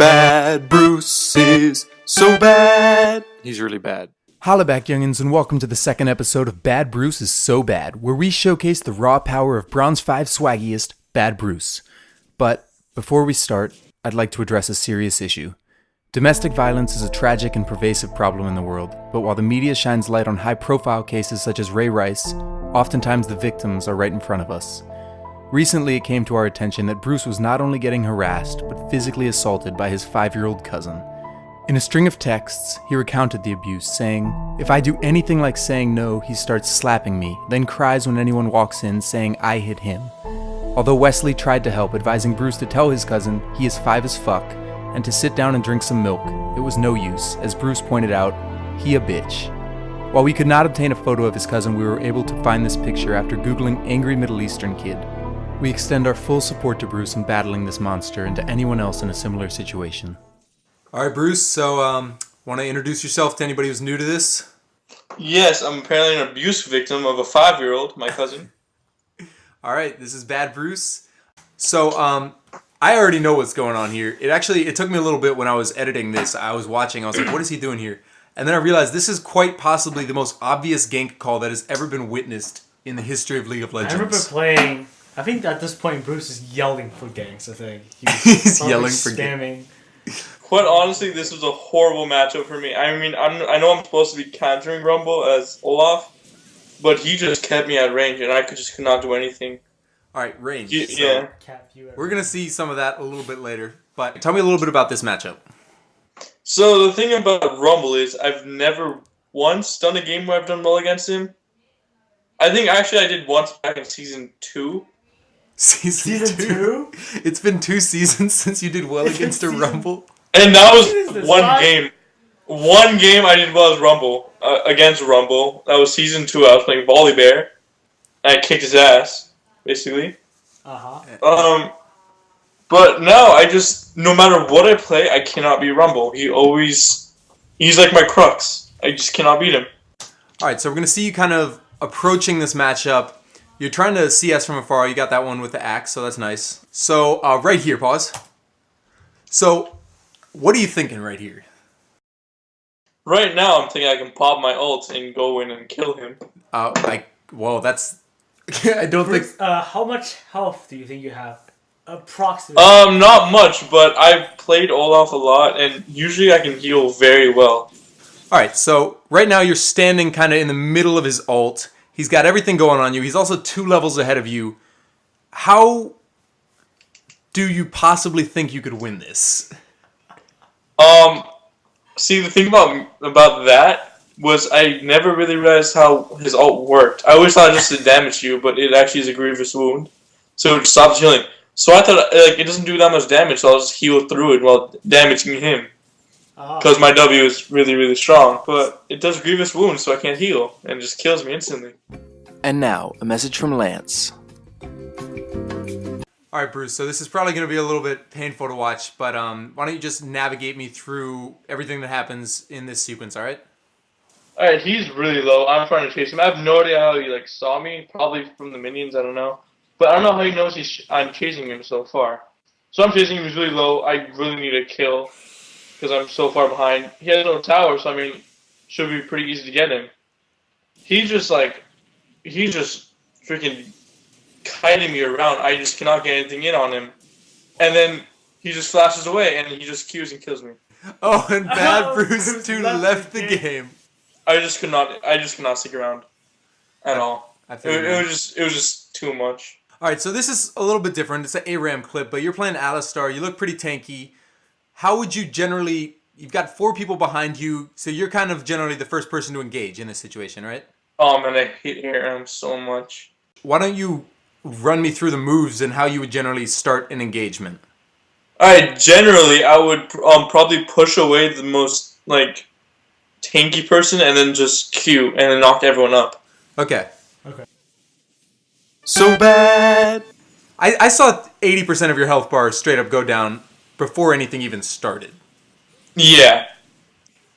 Bad Bruce is so bad. He's really bad. Holla back, youngins, and welcome to the second episode of Bad Bruce is So Bad, where we showcase the raw power of Bronze 5 swaggiest, Bad Bruce. But before we start, I'd like to address a serious issue. Domestic violence is a tragic and pervasive problem in the world, but while the media shines light on high-profile cases such as Ray Rice, oftentimes the victims are right in front of us. Recently, it came to our attention that Bruce was not only getting harassed, but physically assaulted by his 5-year-old cousin. In a string of texts, he recounted the abuse, saying, "If I do anything like saying no, he starts slapping me, then cries when anyone walks in, saying I hit him." Although Wesley tried to help, advising Bruce to tell his cousin he is 5 as fuck, and to sit down and drink some milk, it was no use. As Bruce pointed out, he a bitch. While we could not obtain a photo of his cousin, we were able to find this picture after Googling angry Middle Eastern kid. We extend our full support to Bruce in battling this monster and to anyone else in a similar situation. All right, Bruce, so want to introduce yourself to anybody who's new to this? Yes, I'm apparently an abuse victim of a 5-year-old, my cousin. All right, this is Bad Bruce. So I already know what's going on here. It took me a little bit when I was editing this. I was like, what is he doing here? And then I realized this is quite possibly the most obvious gank call that has ever been witnessed in the history of League of Legends. I remember playing... I think at this point Bruce is yelling for ganks, I think. He's yelling for spamming. Quite honestly, this was a horrible matchup for me. I mean, I know I'm supposed to be countering Rumble as Olaf, but he just kept me at range, and I could not do anything. All right, range. Yeah. We're going to see some of that a little bit later, but tell me a little bit about this matchup. So the thing about Rumble is I've never once done a game where I've done well against him. I think actually I did once back in Season 2. Season 2? It's been 2 seasons since you did well against a Rumble. And that was one game. One game I did well as Rumble, against Rumble. That was Season 2. I was playing Volibear. And I kicked his ass, basically. Uh-huh. But now no matter what I play, I cannot beat Rumble. He's like my crux. I just cannot beat him. Alright, so we're going to see you kind of approaching this matchup. You're trying to see us from afar. You got that one with the axe, so that's nice. So, right here, pause. So, what are you thinking right here? Right now, I'm thinking I can pop my ult and go in and kill him. That's... I don't Bruce, think... how much health do you think you have? Approximately. Not much, but I've played Olaf a lot, and usually I can heal very well. Alright, so right now you're standing kind of in the middle of his ult. He's got everything going on you. He's also 2 levels ahead of you. How do you possibly think you could win this? See, the thing about that was I never really realized how his ult worked. I always thought it just to damage you, but it actually is a grievous wound. So it stops healing. So I thought, it doesn't do that much damage, so I'll just heal through it while damaging him. Because my W is really, really strong. But it does grievous wounds, so I can't heal. And it just kills me instantly. And now, a message from Lance. Alright, Bruce, so this is probably going to be a little bit painful to watch, but why don't you just navigate me through everything that happens in this sequence, alright? Alright, he's really low. I'm trying to chase him. I have no idea how he saw me. Probably from the minions, I don't know. But I don't know how he knows I'm chasing him so far. So I'm chasing him, he's really low. I really need a kill. Because I'm so far behind. He has no tower, so I mean, should be pretty easy to get him. He's just freaking kiting me around. I just cannot get anything in on him. And then he just flashes away, and he just Qs and kills me. Oh, and Bad Bruce 2 left the game. I just could not stick around at all. It was just too much. Alright, so this is a little bit different. It's an ARAM clip, but you're playing Alistar. You look pretty tanky. How would you generally... You've got 4 people behind you, so you're kind of generally the first person to engage in this situation, right? Oh man, I hate ARAM so much. Why don't you run me through the moves and how you would generally start an engagement? Alright, generally, I would probably push away the most, tanky person and then just Q and then knock everyone up. Okay. So bad! I saw 80% of your health bar straight up go down before anything even started. Yeah.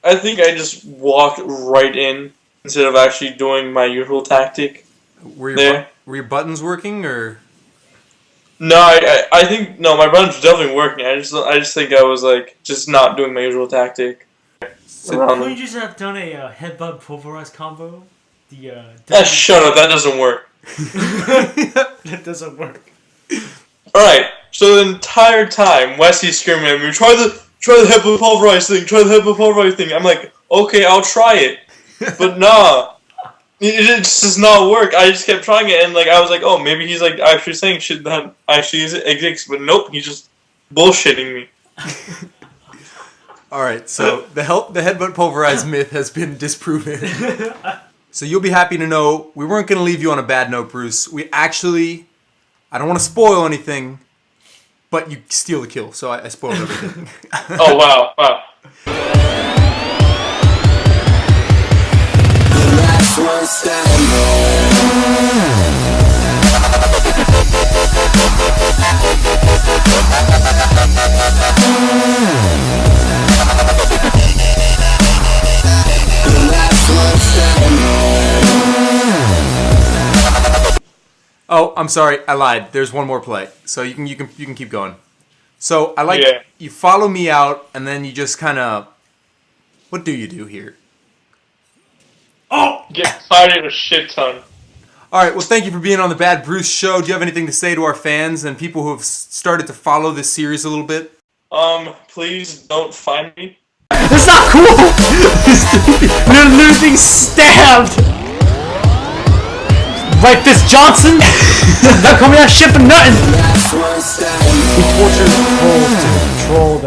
I think I just walked right in instead of actually doing my usual tactic. Were your buttons working, or...? No, I think no. My buttons were definitely working. I just think I was like just not doing my usual tactic. Around Couldn't them. you just have done a headbutt pulverize combo? Shut up. That doesn't work. That doesn't work. All right. So the entire time, Wesley's screaming at me, try the headbutt pulverize thing. Try the headbutt pulverize thing. I'm like, okay, I'll try it, but nah. It just does not work. I just kept trying it, and like I was like, oh, maybe he's like actually saying shit that actually exists, but nope, he's just bullshitting me. All right, so the headbutt pulverized myth has been disproven. So you'll be happy to know we weren't going to leave you on a bad note, Bruce. We actually, I don't want to spoil anything, but you steal the kill, so I spoiled everything. Oh wow. Oh, I'm sorry, I lied. There's one more play, so you can keep going. So I like Yeah. you follow me out, and then you just kind of, what do you do here? Oh! Get fired a shit ton. All right, well, thank you for being on the Bad Bruce Show. Do you have anything to say to our fans and people who have started to follow this series a little bit? Please don't find me. That's not cool! You're losing stabbed! Right fist Johnson! Not coming out shit for nothing! We tortured trolls to control the